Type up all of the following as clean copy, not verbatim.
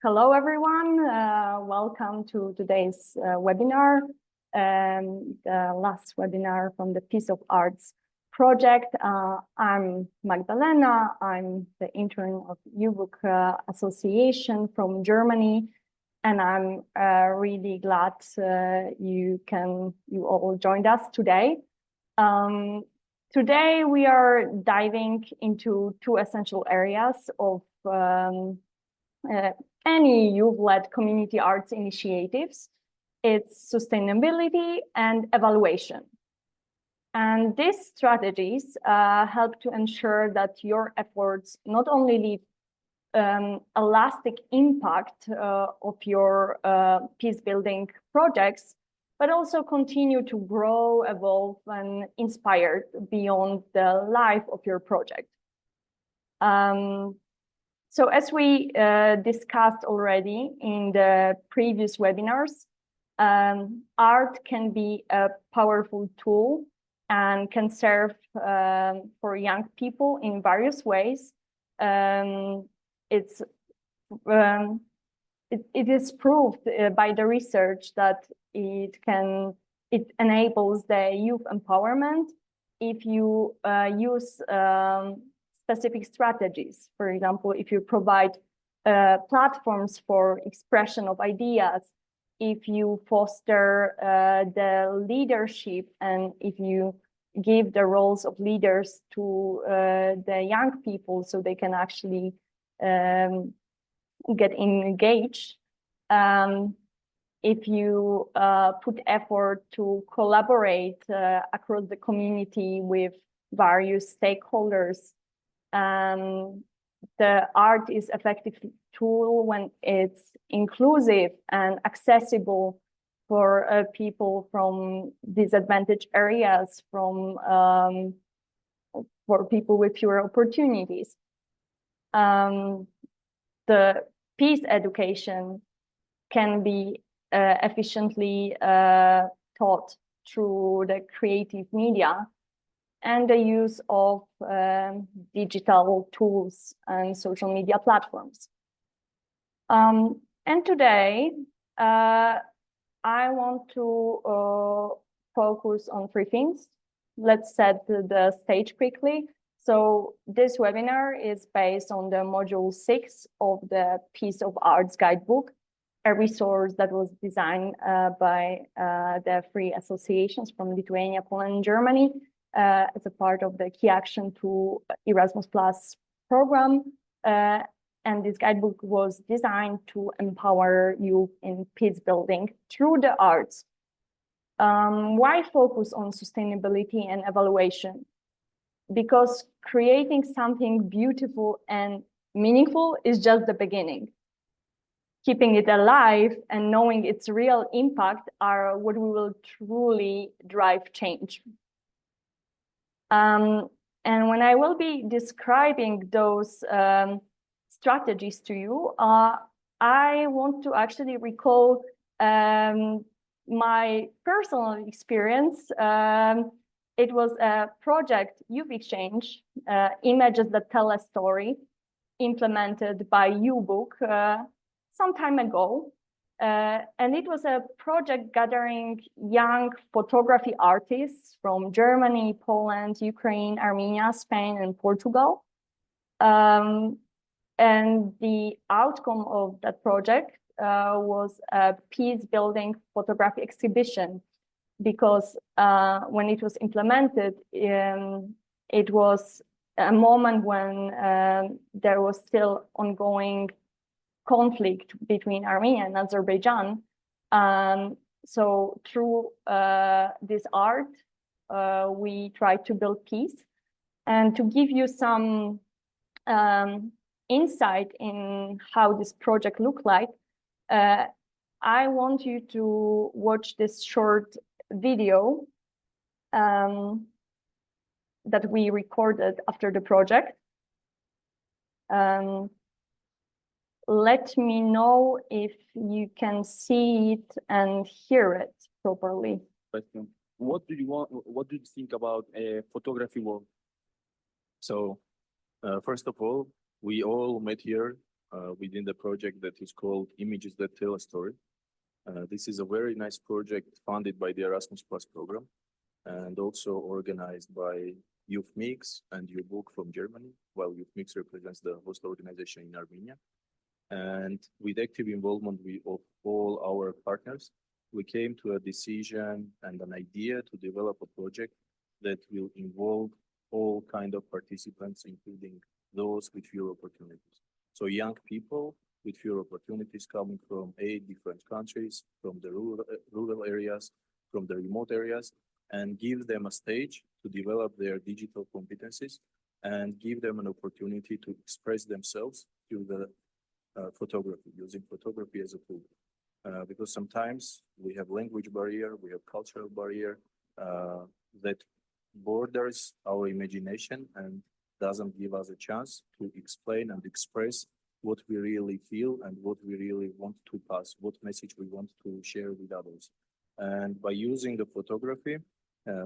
Hello, everyone. Welcome to today's webinar, the last webinar from the Peace of Arts project. I'm Magdalena. I'm the intern of JUBUK Association from Germany, and I'm really glad you all joined us today. Today we are diving into two essential areas of any youth-led community arts initiatives. It's sustainability and evaluation. And these strategies help to ensure that your efforts not only leave a lasting impact of your peace-building projects, but also continue to grow, evolve, and inspire beyond the life of your project. So as we discussed already in the previous webinars, art can be a powerful tool and can serve for young people in various ways. It is proved by the research that it enables the youth empowerment if you use specific strategies. For example, if you provide platforms for expression of ideas, if you foster the leadership, and if you give the roles of leaders to the young people so they can actually get engaged, if you put effort to collaborate across the community with various stakeholders, the art is an effective tool when it's inclusive and accessible for people from disadvantaged areas, for people with fewer opportunities. The peace education can be efficiently taught through the creative media and the use of digital tools and social media platforms. And today, I want to focus on three things. Let's set the stage quickly. So this webinar is based on the module 6 of the Peace of Arts guidebook, a resource that was designed by the three associations from Lithuania, Poland, and Germany, as a part of the Key Action to Erasmus Plus program. And this guidebook was designed to empower youth in peace building through the arts. Why focus on sustainability and evaluation? Because creating something beautiful and meaningful is just the beginning. Keeping it alive and knowing its real impact are what we will truly drive change. And when I will be describing those strategies to you, I want to actually recall my personal experience. It was a project, Youth Exchange, Images That Tell a Story, implemented by JUBUK some time ago. And it was a project gathering young photography artists from Germany, Poland, Ukraine, Armenia, Spain, and Portugal. And the outcome of that project was a peace-building photography exhibition, because when it was implemented, it was a moment when there was still ongoing conflict between Armenia and Azerbaijan. So through this art, we try to build peace. And to give you some insight in how this project looked like, I want you to watch this short video that we recorded after the project. Let me know if you can see it and hear it properly. What do you think about a photography world? So, first of all, we all met here within the project that is called Images That Tell a Story. This is a very nice project funded by the Erasmus Plus program and also organized by Youth Mix and JUBUK from Germany, while Youth Mix represents the host organization in Armenia. And with active involvement of all our partners, we came to a decision and an idea to develop a project that will involve all kind of participants, including those with fewer opportunities. So young people with fewer opportunities coming from 8 different countries, from the rural areas, from the remote areas, and give them a stage to develop their digital competencies and give them an opportunity to express themselves through the photography, using photography as a tool. Because sometimes we have language barrier, we have cultural barrier that borders our imagination and doesn't give us a chance to explain and express what we really feel and what we really want to pass, what message we want to share with others. And by using the photography,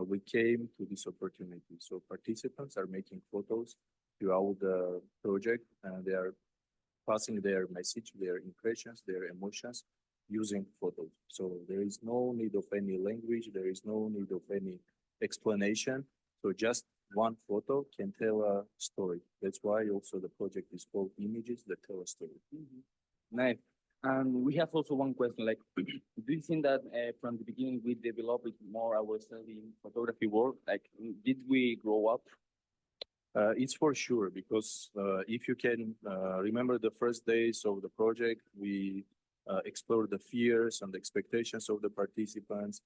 we came to this opportunity. So participants are making photos throughout the project, and they are passing their message, their impressions, their emotions using photos. So there is no need of any language, there is no need of any explanation. So just one photo can tell a story. That's why also the project is called Images That Tell a Story. Nice. And we have also one question, like, do you think that from the beginning we developed more ourselves in photography work? Like, did we grow up? It's for sure, because if you can remember the first days of the project, we explored the fears and expectations of the participants.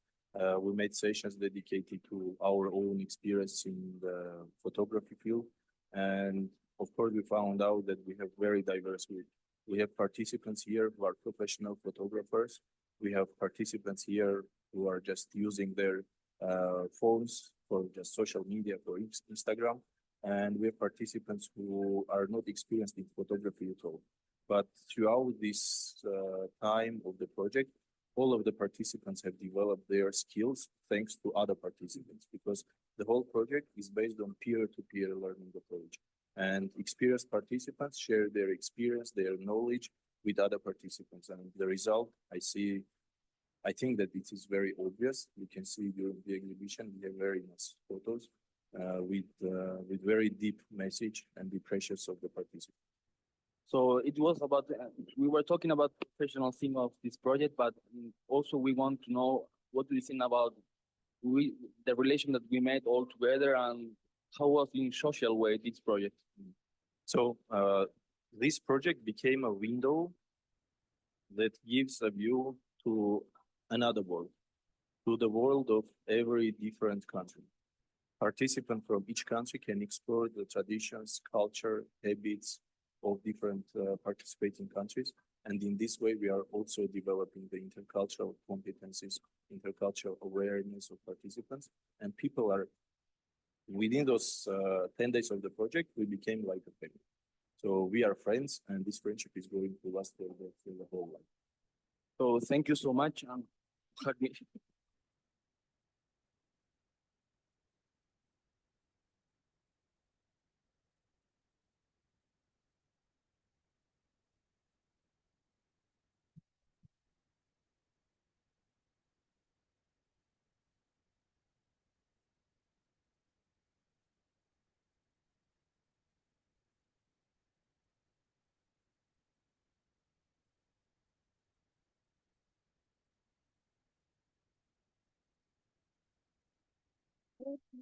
We made sessions dedicated to our own experience in the photography field. And of course, we found out that we have very diverse group. We have participants here who are professional photographers. We have participants here who are just using their phones for just social media, for Instagram. And we have participants who are not experienced in photography at all. But throughout this time of the project, all of the participants have developed their skills thanks to other participants, because the whole project is based on peer-to-peer learning approach. And experienced participants share their experience, their knowledge with other participants. And the result, I think that it is very obvious. You can see during the exhibition, we have very nice photos with very deep message and impressions of the participants. So it was about, we were talking about professional theme of this project, but also we want to know what do you think about the relation that we made all together, and how was in social way this project? So this project became a window that gives a view to another world, to the world of every different country. Participants from each country can explore the traditions, culture, habits of different participating countries. And in this way, we are also developing the intercultural competencies, intercultural awareness of participants. And people are, within those 10 days of the project, we became like a family. So we are friends, and this friendship is going to last for the whole life. So thank you so much.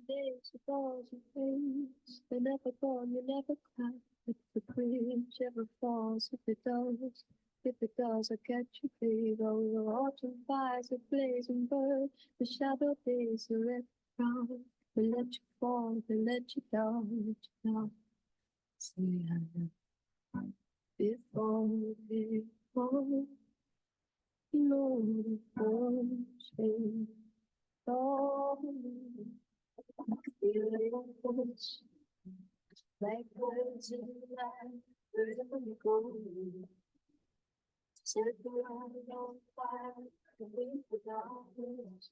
Days of balls and things, they're never gone, you never cry. If the bridge ever falls, if it does, I'll catch you, babe. Oh, the autumn fires are blazing, bird, the shadow days are red brown. They let you fall, they let you down, Say I am before, you know it won't change. Oh, feelings like birds in the night, birds on the go. Set the light on fire, the wind without wings,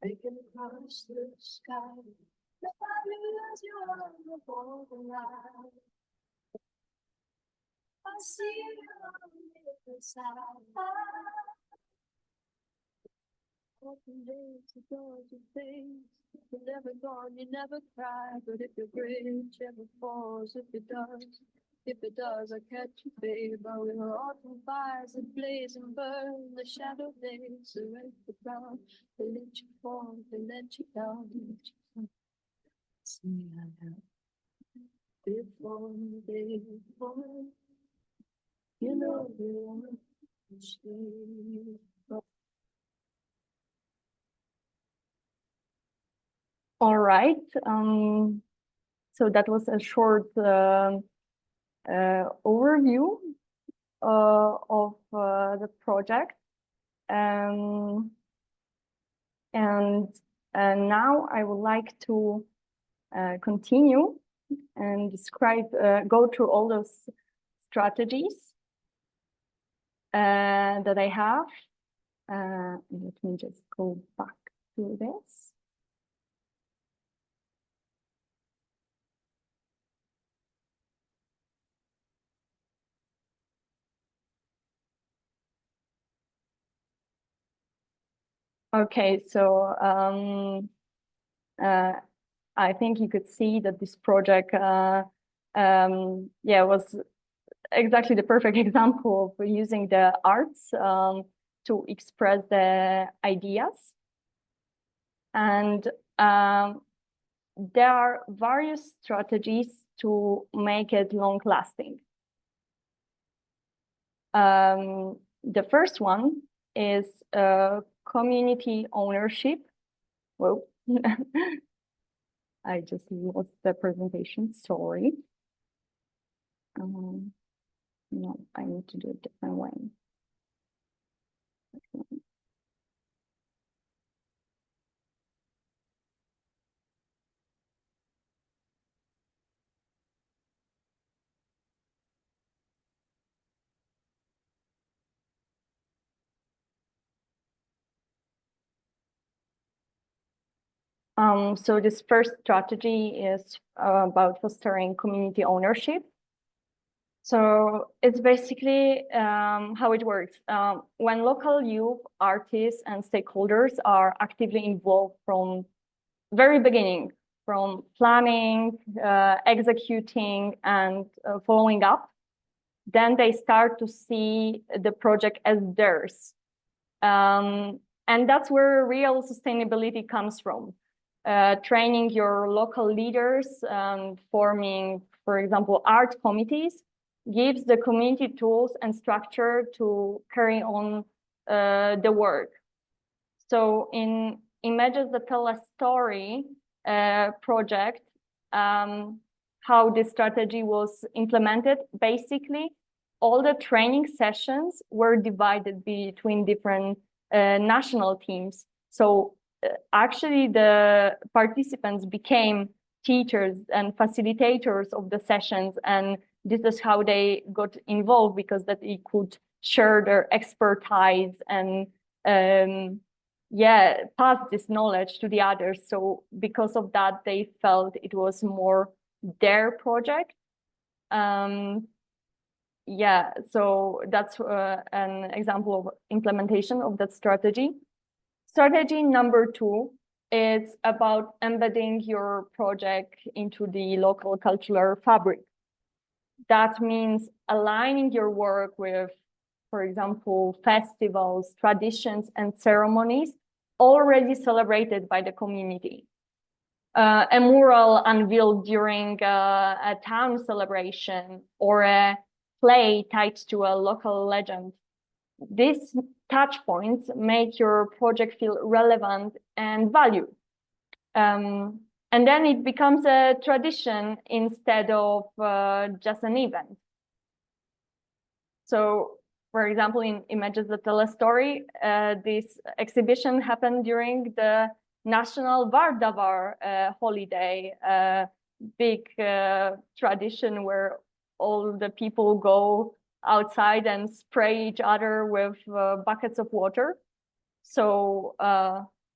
breaking across the sky. The fire is you on the golden line. I see you on the other side. Open days, the doors of things. You're never gone, you never cry. But if your bridge ever falls, if it does, I catch you, babe. I will autumn fires that blaze and burn. The shadow days, the red, the brown. They let you fall, they let you down. They let you fall. See, I have before they fall. You know they want to stay. All right. So that was a short overview of the project. And now I would like to continue and describe, go through all those strategies that I have. Let me just go back to this. Okay, so I think you could see that this project, was exactly the perfect example of using the arts to express the ideas. And there are various strategies to make it long-lasting. The first one is community ownership. Whoa, I just lost the presentation, sorry. No, I need to do it a different way. So this first strategy is about fostering community ownership. So it's basically how it works. When local youth, artists, and stakeholders are actively involved from very beginning, from planning, executing, and following up, then they start to see the project as theirs. And that's where real sustainability comes from. Training your local leaders and forming, for example, art committees gives the community tools and structure to carry on the work. So in Images That Tell a Story project, how this strategy was implemented, basically, all the training sessions were divided between different national teams. So actually, the participants became teachers and facilitators of the sessions, and this is how they got involved, because that they could share their expertise and pass this knowledge to the others. So because of that, they felt it was more their project. So that's an example of implementation of that strategy. Strategy number 2 is about embedding your project into the local cultural fabric. That means aligning your work with, for example, festivals, traditions, and ceremonies already celebrated by the community. A mural unveiled during a town celebration, or a play tied to a local legend. These touch points make your project feel relevant and valued. And then it becomes a tradition instead of just an event. So, for example, in Images That Tell a Story, this exhibition happened during the National Vardavar holiday, big tradition where all the people go outside and spray each other with buckets of water. So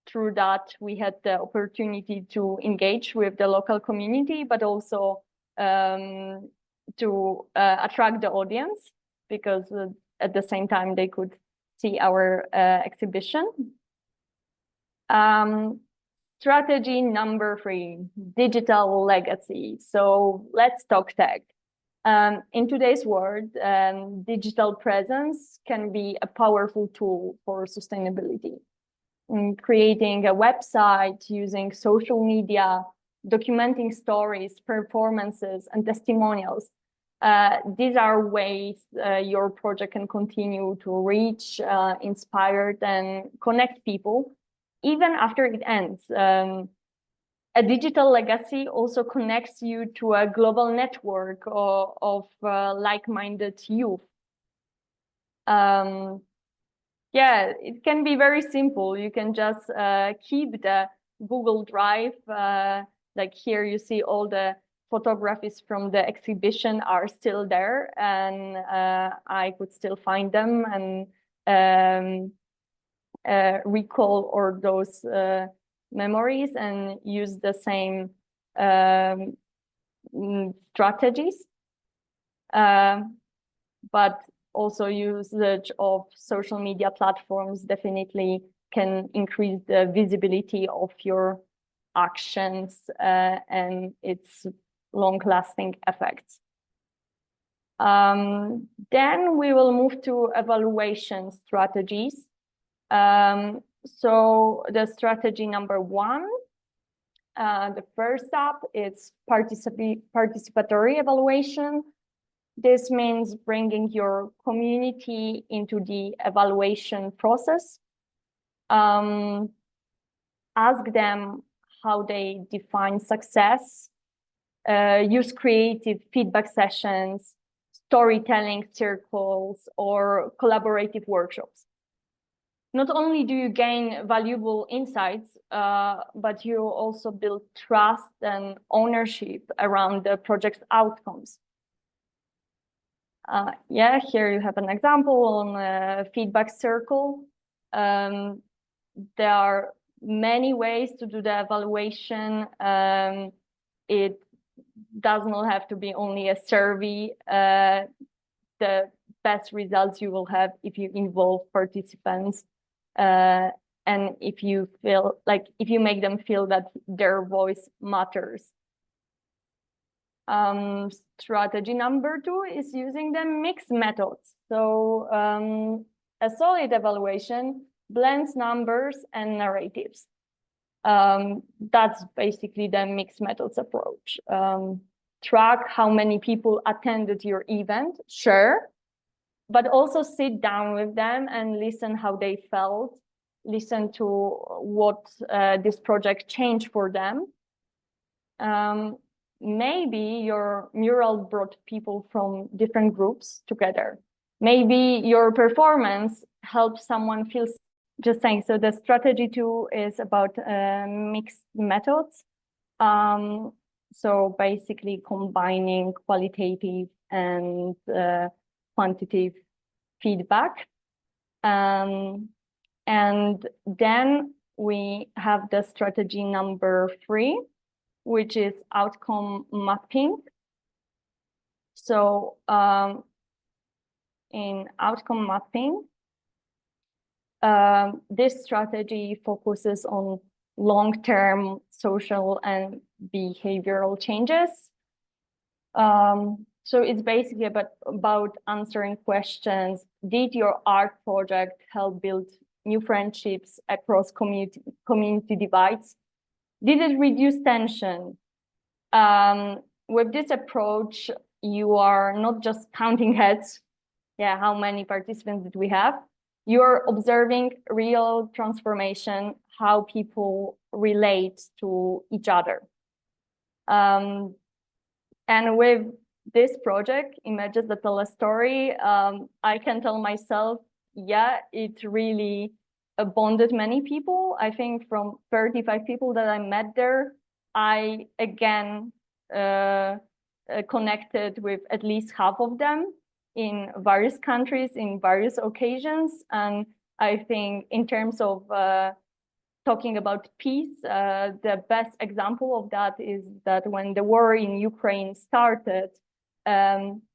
through that, we had the opportunity to engage with the local community, but also to attract the audience, because at the same time they could see our exhibition. Strategy number 3, digital legacy. So let's talk tech. In today's world, digital presence can be a powerful tool for sustainability. Creating a website, using social media, documenting stories, performances, and testimonials. These are ways your project can continue to reach, inspire, and connect people, even after it ends. A digital legacy also connects you to a global network of like-minded youth. Yeah, it can be very simple. You can just keep the Google Drive. Like here you see all the photographies from the exhibition are still there, and I could still find them and recall all those memories and use the same strategies. But also usage of social media platforms definitely can increase the visibility of your actions and its long-lasting effects. Then we will move to evaluation strategies. So the strategy number 1, the first step is participatory evaluation. This means bringing your community into the evaluation process. Ask them how they define success. Use creative feedback sessions, storytelling circles, or collaborative workshops. Not only do you gain valuable insights, but you also build trust and ownership around the project's outcomes. Yeah, here you have an example on a feedback circle. There are many ways to do the evaluation. It does not have to be only a survey. The best results you will have if you involve participants and if you make them feel that their voice matters. Strategy number 2 is using the mixed methods. So a solid evaluation blends numbers and narratives. That's basically the mixed methods approach. Track how many people attended your event, sure, but also sit down with them and listen how they felt, listen to what this project changed for them. Maybe your mural brought people from different groups together. Maybe your performance helped someone feel, just saying. So the strategy 2 is about mixed methods. So basically combining qualitative and quantitative feedback. And then we have the strategy number 3, which is outcome mapping. So in outcome mapping, this strategy focuses on long-term social and behavioral changes. So it's basically about answering questions. Did your art project help build new friendships across community divides? Did it reduce tension? With this approach, you are not just counting heads. Yeah, how many participants did we have? You're observing real transformation, how people relate to each other. And with this project, Images That Tell a Story, I can tell myself, yeah, it really bonded many people. I think from 35 people that I met there, I again connected with at least half of them in various countries, in various occasions. And I think in terms of talking about peace, the best example of that is that when the war in Ukraine started,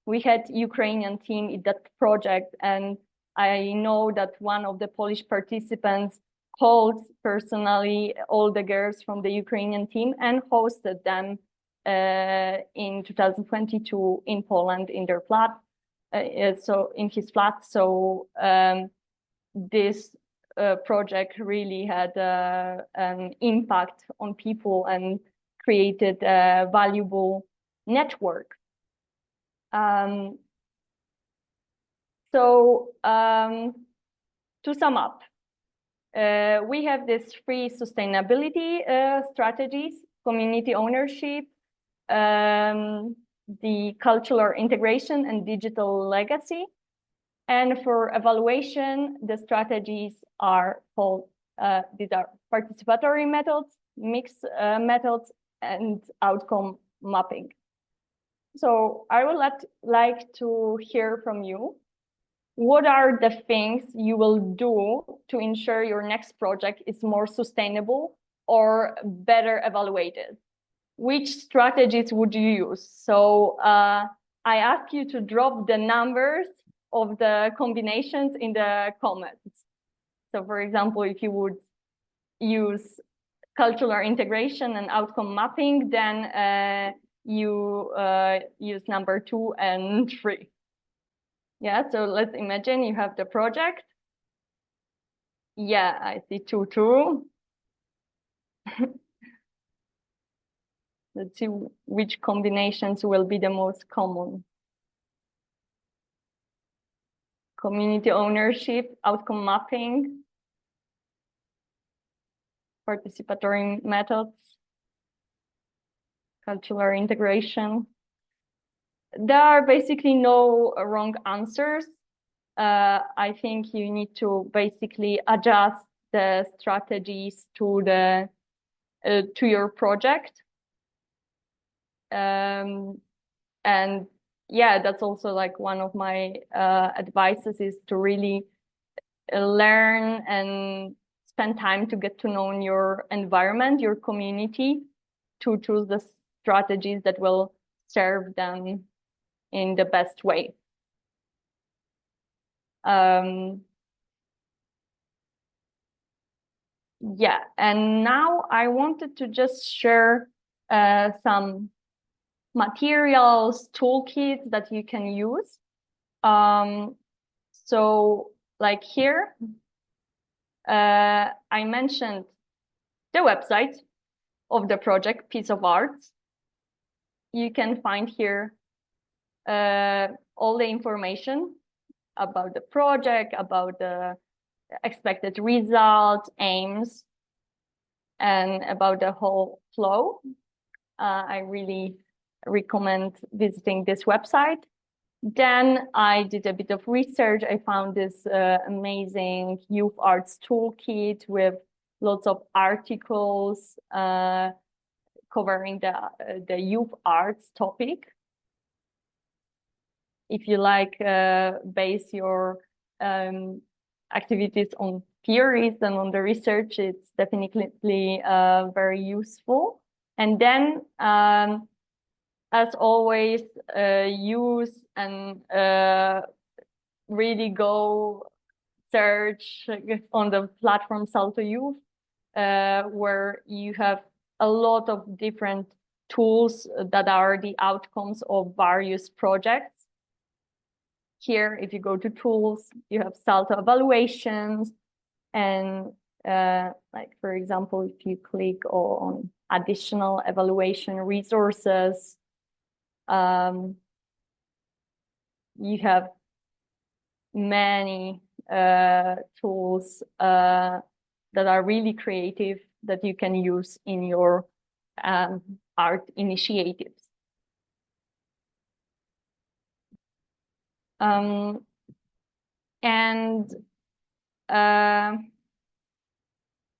we had Ukrainian team in that project, and I know that one of the Polish participants called personally all the girls from the Ukrainian team and hosted them in 2022 in Poland in their flat. So in his flat. So this project really had an impact on people and created a valuable network. To sum up, we have these 3 sustainability strategies: community ownership, the cultural integration, and digital legacy. And for evaluation, the strategies are called, these are participatory methods, mixed methods, and outcome mapping. So I would like to hear from you. What are the things you will do to ensure your next project is more sustainable or better evaluated? Which strategies would you use? So I ask you to drop the numbers of the combinations in the comments. So for example, if you would use cultural integration and outcome mapping, then you use number 2 and 3. Yeah, so let's imagine you have the project. Yeah, I see 2 too. Let's see which combinations will be the most common. Community ownership, outcome mapping, participatory methods, cultural integration. There are basically no wrong answers. I think you need to basically adjust the strategies to the to your project. And yeah, that's also like one of my advices is to really learn and spend time to get to know your environment, your community, to choose the strategies that will serve them in the best way. Yeah, and now I wanted to just share some materials, toolkits that you can use. So like here, I mentioned the website of the project, PEACEofARTS. You can find here all the information about the project, about the expected result, aims, and about the whole flow. I really recommend visiting this website. Then I did a bit of research. I found this amazing youth arts toolkit with lots of articles covering the youth arts topic. If you like base your activities on theories and on the research, it's definitely very useful. And then, as always, use and really go search on the platform Salto Youth, where you have a lot of different tools that are the outcomes of various projects. Here, if you go to tools, you have Salto evaluations, and like, for example, if you click on additional evaluation resources, you have many tools that are really creative that you can use in your art initiatives. And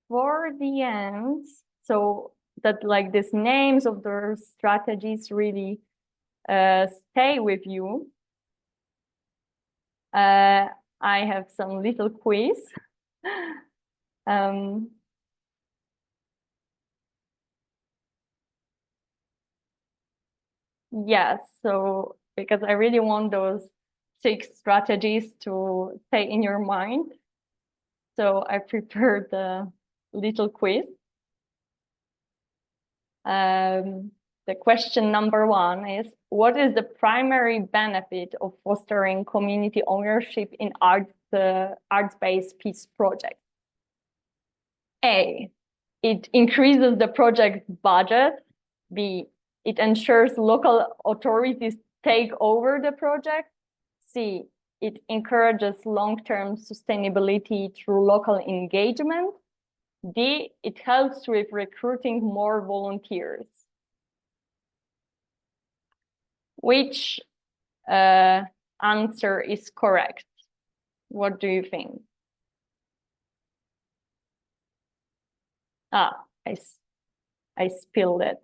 for the end, so that like these names of the strategies really stay with you, I have some little quiz. Yes, so because I really want those 6 strategies to stay in your mind. So I prepared a little quiz. The question number 1 is, what is the primary benefit of fostering community ownership in arts-based peace projects? A, it increases the project budget. B, it ensures local authorities take over the project. C, it encourages long-term sustainability through local engagement. D, it helps with recruiting more volunteers. Which answer is correct? What do you think? I spilled it.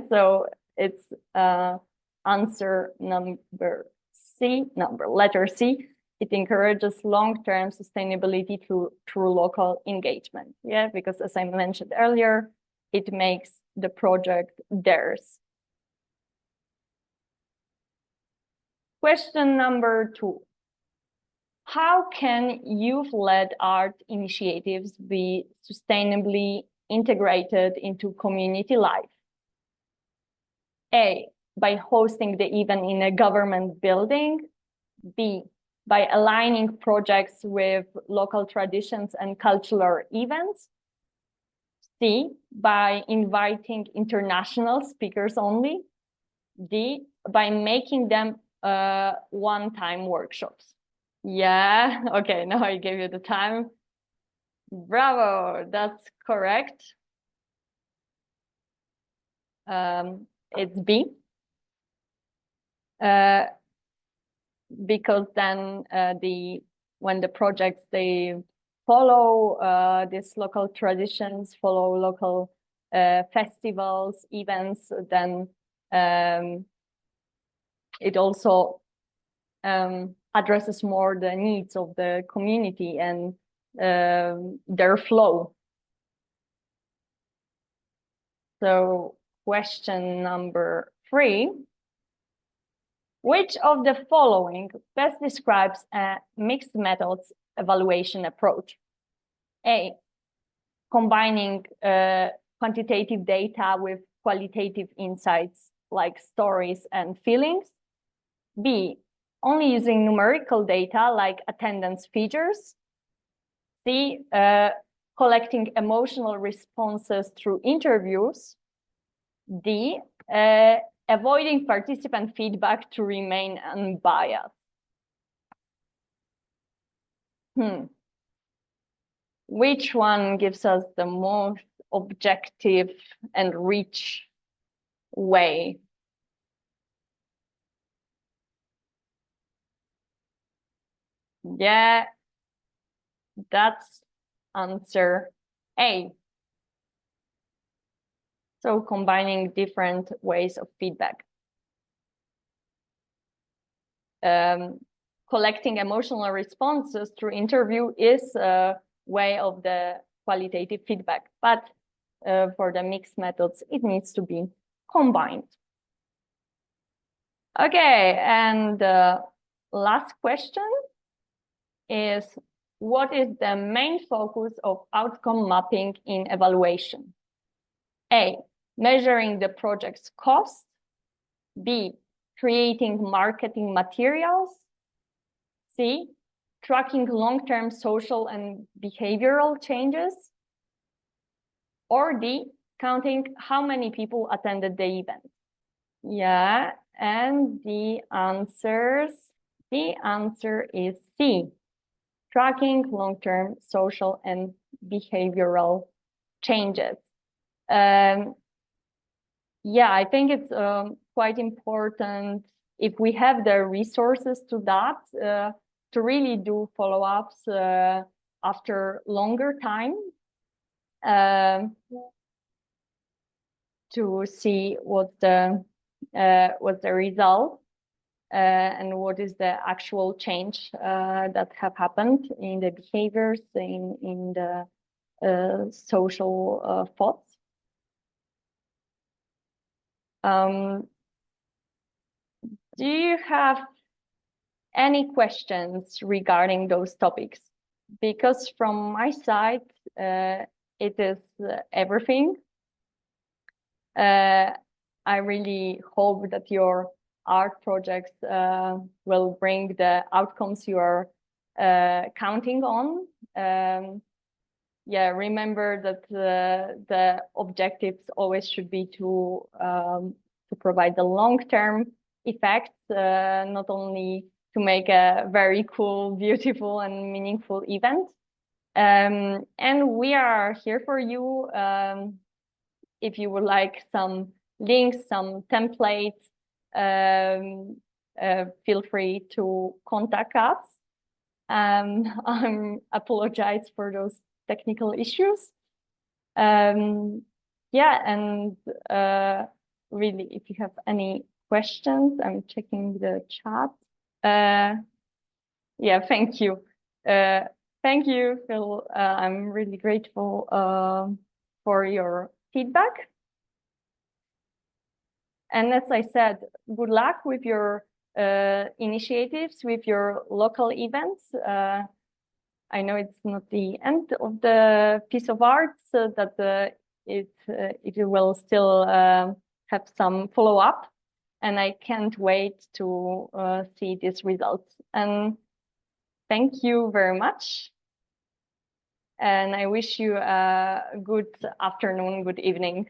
So it's answer letter C. It encourages long-term sustainability through local engagement. Yeah, because as I mentioned earlier, it makes the project theirs. Question number 2. How can youth-led art initiatives be sustainably integrated into community life? A, by hosting the event in a government building. B, by aligning projects with local traditions and cultural events. C, by inviting international speakers only. D, by making them one-time workshops. Yeah, okay, now I gave you the time. Bravo, that's correct. It's B. Because then when the projects, they follow these local traditions, follow local festivals, events, then it also addresses more the needs of the community and their flow. So question number 3. Which of the following best describes a mixed methods evaluation approach? A, combining quantitative data with qualitative insights like stories and feelings. B, only using numerical data like attendance figures. C, collecting emotional responses through interviews. D, avoiding participant feedback to remain unbiased. Which one gives us the most objective and rich way? Yeah, that's answer A. So combining different ways of feedback. Collecting emotional responses through interview is a way of the qualitative feedback, but for the mixed methods, it needs to be combined. Okay, and the last question is, what is the main focus of outcome mapping in evaluation? A, measuring the project's cost. B, creating marketing materials. C, tracking long-term social and behavioral changes. Or D, counting how many people attended the event. Yeah, and the answer is C, tracking long-term social and behavioral changes. Yeah, I think it's quite important if we have the resources to that, to really do follow-ups after longer time, to see what the result and what is the actual change that have happened in the behaviors, in the social thoughts. Do you have any questions regarding those topics? Because from my side, it is everything. I really hope that your art projects will bring the outcomes you are counting on. Yeah, remember that the objectives always should be to provide the long-term effects, not only to make a very cool, beautiful, and meaningful event. And we are here for you. If you would like some links, some templates, feel free to contact us. I apologize for those technical issues. Yeah, and really, if you have any questions, I'm checking the chat. Yeah, thank you. Thank you, Phil. I'm really grateful for your feedback. And as I said, good luck with your initiatives, with your local events. I know it's not the end of the Piece of Arts, that it will still have some follow-up, and I can't wait to see these results. And thank you very much. And I wish you a good afternoon, good evening.